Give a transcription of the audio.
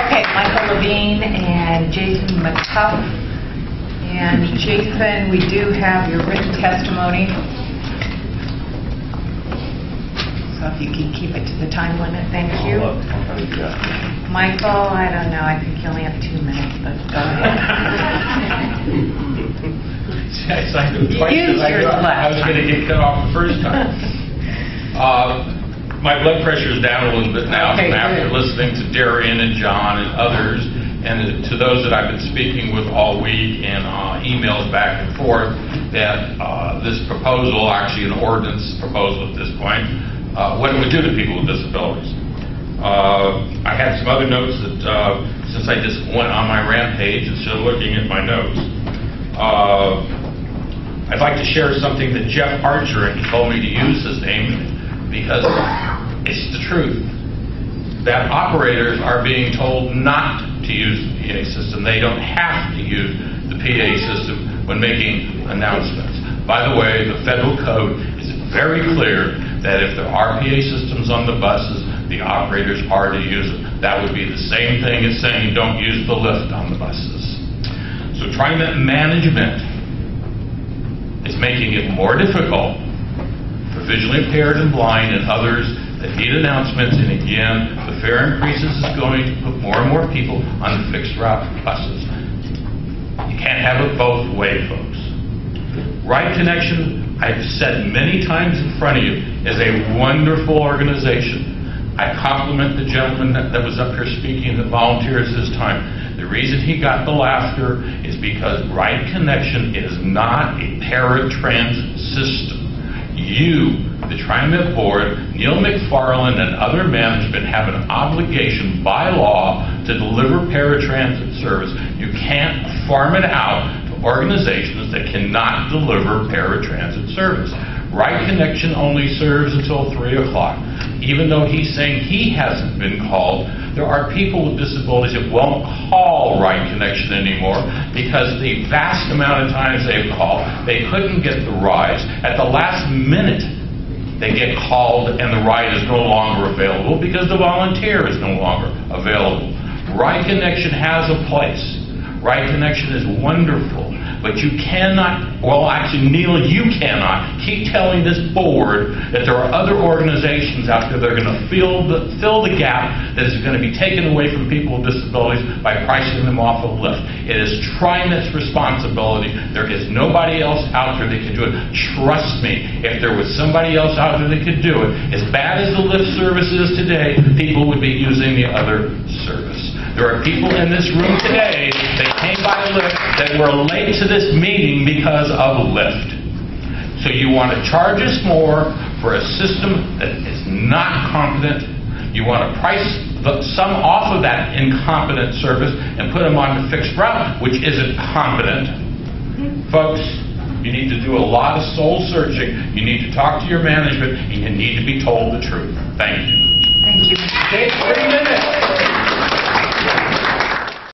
Okay, Michael Levine and Jason McCuff. And Jason, we do have your written testimony. So if you can keep it to the time limit, thank you. Michael, I don't know, I think you only have 2 minutes, but go ahead. Yes, I knew twice Use yours I was going to get cut off the first time. My blood pressure is down a little bit now after listening to Darian and John and others, and to those that I've been speaking with all week and emails back and forth, that this proposal, actually an ordinance proposal at this point, what it would do to people with disabilities. I had some other notes that, since I just went on my rampage instead of looking at my notes, I'd like to share something that Jeff Archer, and he told me to use his name because it's the truth, that operators are being told not to use the PA system. They don't have to use the PA system when making announcements. By the way, the federal code is very clear that if there are PA systems on the buses, the operators are to use it. That would be the same thing as saying don't use the lift on the buses. So Trimet management is making it more difficult for visually impaired and blind and others that need announcements, and again, the fare increases is going to put more and more people on the fixed route buses. You can't have it both ways, folks. Right Connection, I've said many times in front of you, is a wonderful organization. I compliment the gentleman that was up here speaking that volunteers this time. The reason he got the laughter is because Right Connection is not a paratransit system. You, the Trimet Board, Neil McFarland, and other management have an obligation by law to deliver paratransit service. You can't farm it out to organizations that cannot deliver paratransit service. Right Connection only serves until 3 o'clock. Even though he's saying he hasn't been called, there are people with disabilities that won't call Right Connection anymore because the vast amount of times they've called, they couldn't get the rides. At the last minute, they get called and the ride is no longer available because the volunteer is no longer available. Right Connection has a place. Right Connection is wonderful. But you cannot, well actually Neil, you cannot keep telling this board that there are other organizations out there that are going to fill the gap that is going to be taken away from people with disabilities by pricing them off of Lyft. It is Trimet's responsibility. There is nobody else out there that can do it. Trust me, if there was somebody else out there that could do it, as bad as the Lyft service is today, people would be using the other service. There are people in this room today that came by Lyft that were late to this meeting because of Lyft. So you want to charge us more for a system that is not competent. You want to price some off of that incompetent service and put them on the fixed route, which isn't competent. Folks, you need to do a lot of soul searching. You need to talk to your management, and you need to be told the truth. Thank you. Thank you. Take 3 minutes.